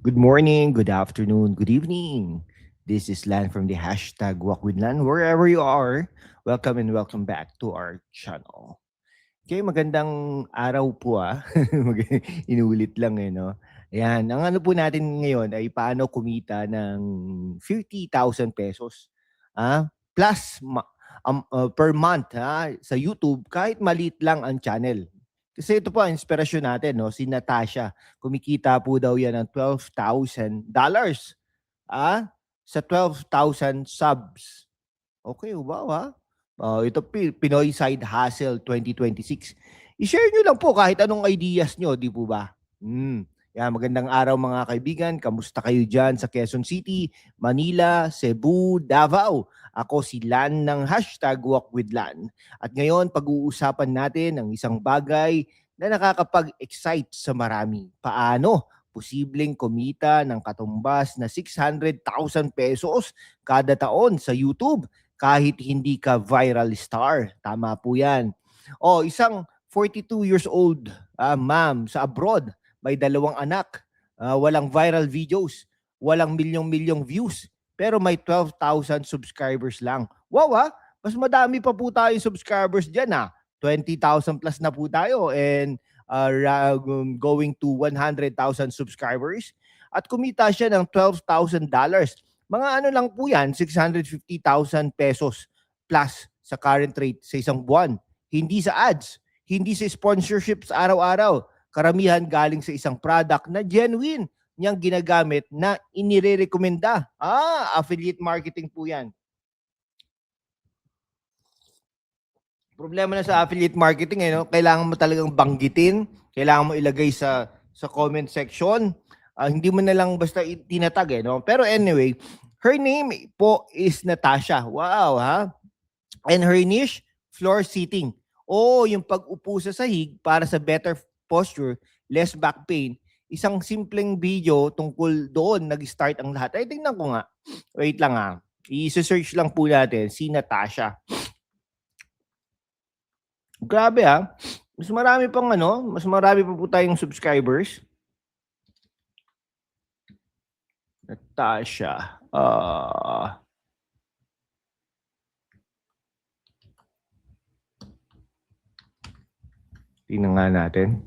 Good morning, good afternoon, good evening. This is Lan from the hashtag Walk with Lan. Wherever you are, welcome and welcome back to our channel. Okay, magandang araw po Inuulit lang no? Ayan, ang ano po natin ngayon ay paano kumita ng 50,000 pesos plus per month sa YouTube kahit maliit lang ang channel. Kasi ito po ang inspirasyon natin, no? Si Natasha, kumikita po daw yan ng $12,000 sa 12,000 subs. Okay, wow ito Pinoy Side Hustle 2026. I-share nyo lang po kahit anong ideas nyo, di po ba? Yan, magandang araw mga kaibigan. Kamusta kayo dyan sa Quezon City, Manila, Cebu, Davao? Ako si Lan ng hashtag Walk with Lan. At ngayon, pag-uusapan natin ang isang bagay na nakakapag-excite sa marami. Paano posibleng kumita ng katumbas na 600,000 pesos kada taon sa YouTube kahit hindi ka viral star. Tama po yan. Isang 42 years old ma'am sa abroad, may 2 anak, walang viral videos, walang milyong-milyong views, pero may 12,000 subscribers lang. Wow mas madami pa po tayong subscribers dyan 20,000 plus na po tayo and going to 100,000 subscribers. At kumita siya ng $12,000. Mga ano lang po yan, 650,000 pesos plus sa current rate sa isang buwan. Hindi sa ads, hindi sa sponsorships araw-araw. Karamihan galing sa isang product na genuine niyang ginagamit na inire-recommenda. Affiliate marketing po yan. Problema na sa affiliate marketing, kailangan mo talagang banggitin, kailangan mo ilagay sa comment section. Hindi mo na lang basta tinatag Pero anyway, her name po is Natasha. Wow And her niche, floor seating. Yung pag-upo sa sahig para sa better posture, less back pain. Isang simpleng video tungkol doon nag-start ang lahat. Ay, tingnan ko nga. Wait lang I-search lang po natin si Natasha. Grabe Mas marami pang mas marami pa po tayong subscribers. Natasha. Tingnan nga natin.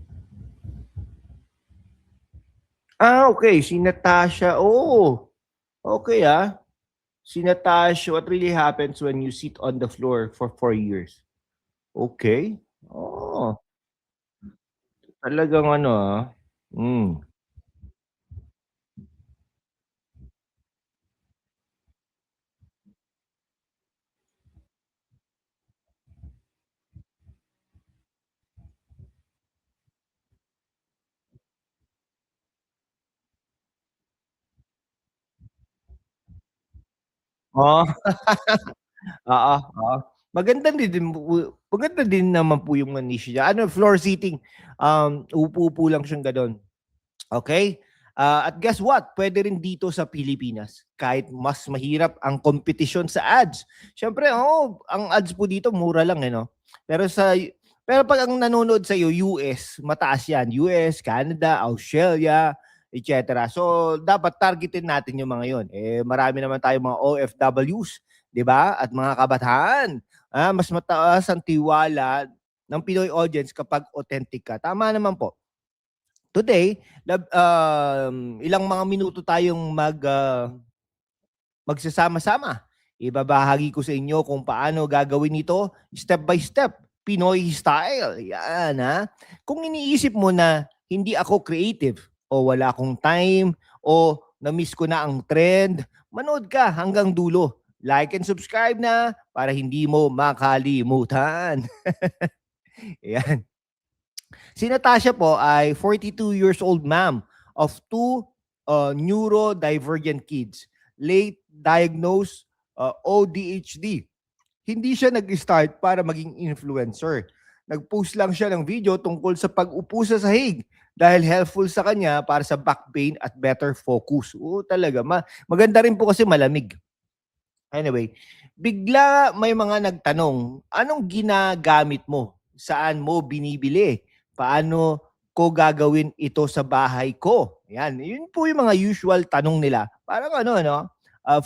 Okay. Si Natasha. Okay Si Natasha, what really happens when you sit on the floor for 4 years? Okay. Talagang Oo. Oo. Maganda din naman po yung niche niya. Floor seating. Upo-upo lang siyang gano'n. Okay? At guess what? Pwede rin dito sa Pilipinas. Kahit mas mahirap ang kompetisyon sa ads. Siyempre, ang ads po dito mura lang pero pag ang nanonood sa iyo US, mataas yan. US, Canada, Australia, etc. So, dapat targetin natin yung mga yon. Marami naman tayong mga OFWs, 'di ba? At mga kabataan. Mas mataas ang tiwala ng Pinoy audience kapag authentic ka. Tama naman po. Today, ilang mga minuto tayong magsasama-sama. Ibabahagi ko sa inyo kung paano gagawin ito step by step. Pinoy style. Yan Kung iniisip mo na hindi ako creative o wala akong time o na-miss ko na ang trend, manood ka hanggang dulo. Like and subscribe na para hindi mo makalimutan. Yan. Si Natasha po ay 42 years old ma'am of 2 neurodivergent kids. Late diagnosed ODHD. Hindi siya nag-start para maging influencer. Nag-post lang siya ng video tungkol sa pag-upo sa sahig dahil helpful sa kanya para sa back pain at better focus. Talaga. Maganda rin po kasi malamig. Anyway, bigla may mga nagtanong, anong ginagamit mo? Saan mo binibili? Paano ko gagawin ito sa bahay ko? Ayan, yun po yung mga usual tanong nila. Parang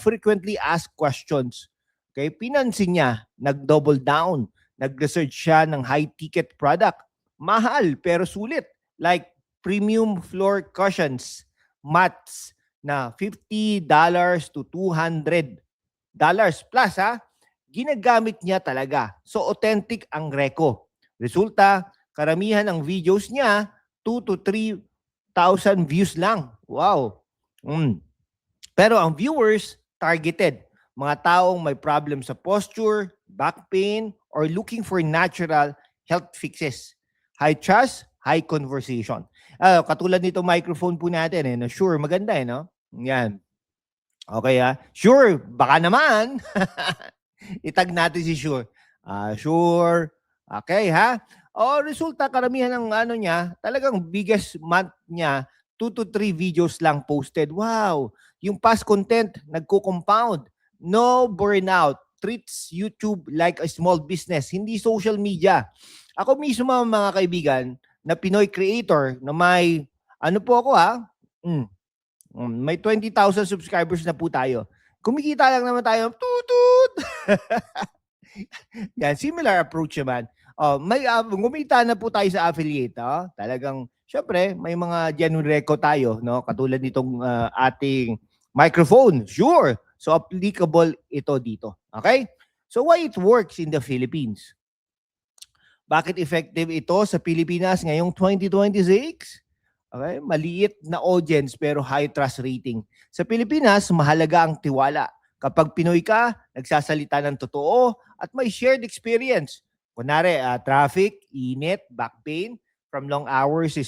frequently asked questions. Okay, pinansin niya, nag-double down, nag-research siya ng high-ticket product. Mahal pero sulit. Like premium floor cushions, mats na $50 to $200 plus ha. Ginagamit niya talaga. So authentic ang Reco. Resulta, karamihan ng videos niya 2 to 3,000 views lang. Wow. Pero ang viewers, targeted. Mga taong may problem sa posture, back pain, or looking for natural health fixes. High trust, high conversation. Katulad nito microphone po natin, no? Sure, maganda no? Yan. Okay ha? Sure, baka naman. Itag natin si Sure. Sure. Okay ha? Resulta karamihan ng niya, talagang biggest month niya, 2 to 3 videos lang posted. Wow! Yung past content, nagko-compound. No burnout. Treats YouTube like a small business, hindi social media. Ako mismo mga kaibigan, na Pinoy creator, na may, po ako may 20,000 subscribers na po tayo. Kumikita lang naman tayo, tutut! Yan, similar approach naman. Gumita na po tayo sa affiliate. Talagang, syempre, may mga genuine reco tayo, no? Katulad nitong ating microphone. Sure. So, applicable ito dito. Okay? So, why it works in the Philippines? Bakit effective ito sa Pilipinas ngayong 2026? Okay? Maliit na audience pero high trust rating. Sa Pilipinas, mahalaga ang tiwala. Kapag Pinoy ka, nagsasalita ng totoo at may shared experience. Kunwari, traffic, init, back pain, from long hours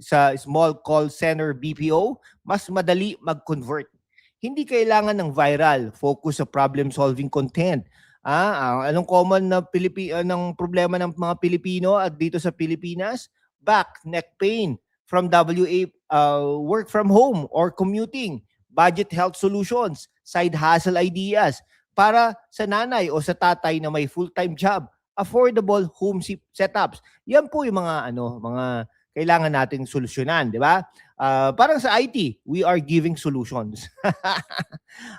sa small call center BPO, mas madali mag-convert. Hindi kailangan ng viral, focus sa problem-solving content. Anong common na ng problema ng mga Pilipino at dito sa Pilipinas? Back, neck pain, from WA, work from home or commuting, budget health solutions, side hustle ideas, para sa nanay o sa tatay na may full-time job, affordable home setups. Yan po yung mga kailangan nating solusyonan, di ba? Parang sa IT, we are giving solutions.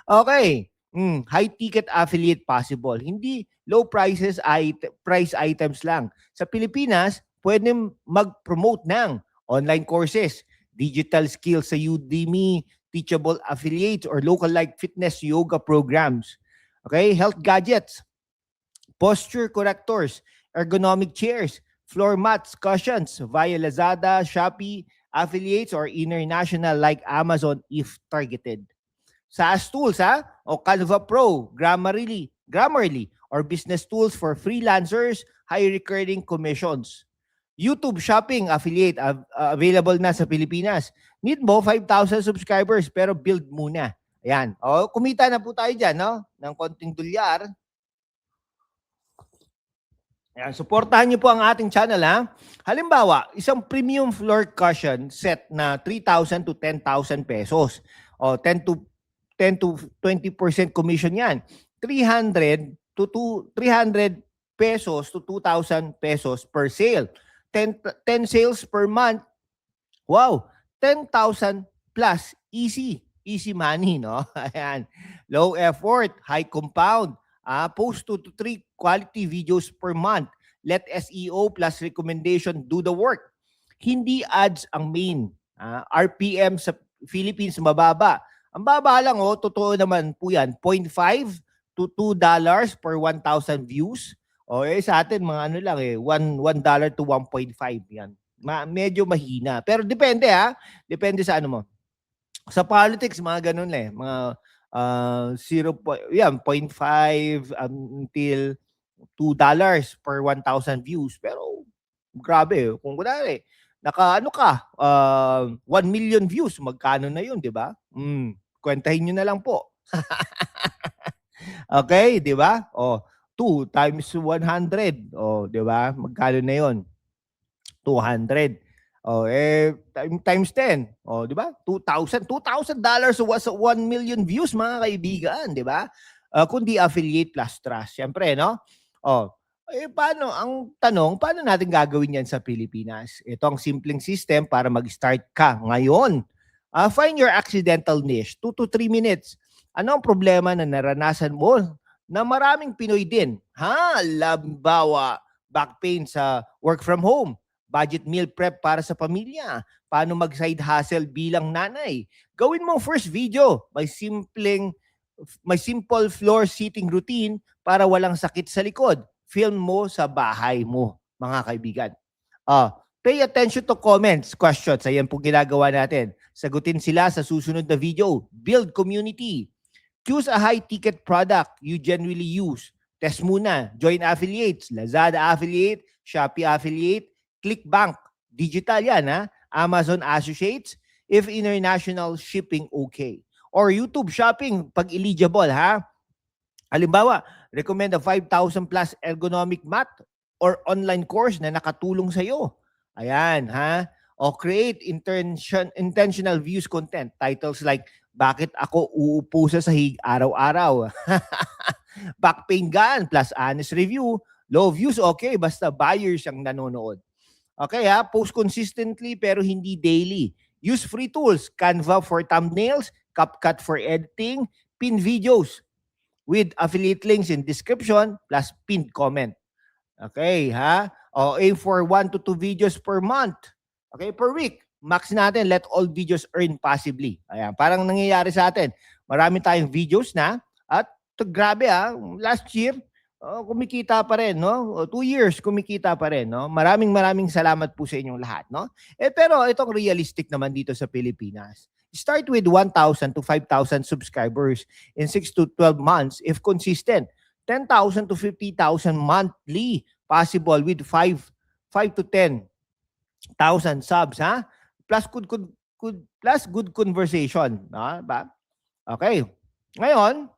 Okay. High ticket affiliate possible. Hindi low price items lang. Sa Pilipinas, pwede mag-promote ng online courses, digital skills sa Udemy, teachable affiliates, or local like fitness yoga programs. Okay? Health gadgets, posture correctors, ergonomic chairs, floor mats, cushions via Lazada, Shopee, affiliates, or international like Amazon if targeted. SaaS tools, o Canva Pro, Grammarly, or business tools for freelancers, high recurring commissions. YouTube Shopping affiliate available na sa Pilipinas. Need mo 5,000 subscribers pero build muna. Ayan. Kumita na po tayo dyan, no? Ng konting dolyar. Ayan, supportahan niyo po ang ating channel, ha? Halimbawa, isang premium floor cushion set na 3,000 to 10,000 pesos. 10 to 20% commission yan. 300 pesos to 2,000 pesos per sale. 10 sales per month. Wow, 10,000 plus. Easy money, no? Ayan. Low effort, high compound. Post 2 to 3 quality videos per month. Let SEO plus recommendation do the work. Hindi ads ang main. RPM sa Philippines mababa. Ang baba lang, totoo naman po yan, 0.5 to $2 per 1,000 views. Sa atin, mga lang $1 to 1.5 yan. Medyo mahina. Pero depende depende sa mo. Sa politics, mga ganun mga 0.5 until $2 per 1,000 views. Pero grabe, kung kunwari, 1 million views, magkano na yun, di ba? Kwentahin nyo na lang po. Okay, di ba? 2 times 100. Di ba? Magkano na yun? 200. Times 10. Di ba? $2,000 was 1 million views, mga kaibigan, di ba? Kundi affiliate plus trust. Siyempre, no? Paano, ang tanong, paano natin gagawin yan sa Pilipinas? Ito ang simpleng system para mag-start ka ngayon. Find your accidental niche, 2 to 3 minutes. Ano ang problema na naranasan mo na maraming Pinoy din? Halimbawa, back pain sa work from home, budget meal prep para sa pamilya, paano mag-side hustle bilang nanay. Gawin mong first video, may simple floor seating routine para walang sakit sa likod. Film mo sa bahay mo, mga kaibigan. Pay attention to comments, questions. Ayan po ginagawa natin. Sagutin sila sa susunod na video. Build community. Choose a high-ticket product you genuinely use. Test muna. Join affiliates. Lazada affiliate, Shopee affiliate, ClickBank. Digital yan, ha? Amazon associates. If international shipping, okay. Or YouTube shopping, pag eligible, ha? Halimbawa, recommend a 5,000 plus ergonomic mat or online course na nakatulong sa'yo. Ayan, ha? O create intentional views content. Titles like, bakit ako uupo sa sahig araw-araw? Back pain gaan plus honest review. Low views, okay. Basta buyers ang nanonood. Okay, ha? Post consistently pero hindi daily. Use free tools. Canva for thumbnails, CapCut for editing, pin videos with affiliate links in description plus pinned comment. Okay, ha? O aim for 1 to 2 videos per month. Okay, per week. Max natin, let all videos earn passively. Ayan, parang nangyayari sa atin. Marami tayong videos na at grabe last year, kumikita pa rin, no? 2 years, kumikita pa rin, no? Maraming salamat po sa inyong lahat, no? Pero itong realistic naman dito sa Pilipinas. Start with 1,000 to 5,000 subscribers in 6 to 12 months if consistent. 10,000 to 50,000 monthly possible with 5 to 10,000 subs, ha? Plus good conversation, ba? Okay. Ngayon,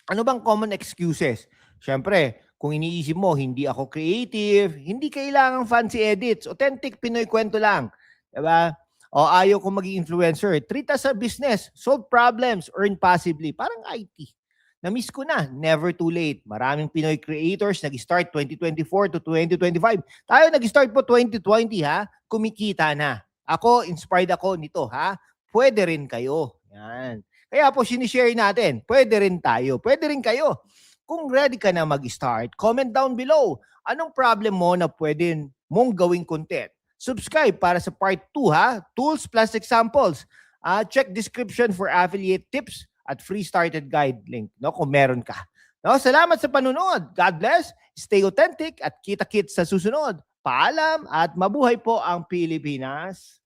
ano bang common excuses? Siyempre, kung iniisip mo, hindi ako creative, hindi kailangan fancy edits, authentic Pinoy kwento lang. Diba? O ayaw ko maging influencer. Treat as a business, solve problems, earn passively. Parang IT. Na-miss ko na, never too late. Maraming Pinoy creators nag-start 2024 to 2025. Tayo nag-start po 2020, ha? Kumikita na. Ako, inspired ako nito, ha? Pwede rin kayo. Yan. Kaya po, sinishare natin. Pwede rin tayo. Pwede rin kayo. Kung ready ka na mag-start, comment down below. Anong problem mo na pwede mong gawing content? Subscribe para sa part 2, ha? Tools plus examples. Check description for affiliate tips at free started guide link, no, kung meron ka. No, salamat sa panunod. God bless. Stay authentic at kita-kits sa susunod. Paalam at mabuhay po ang Pilipinas.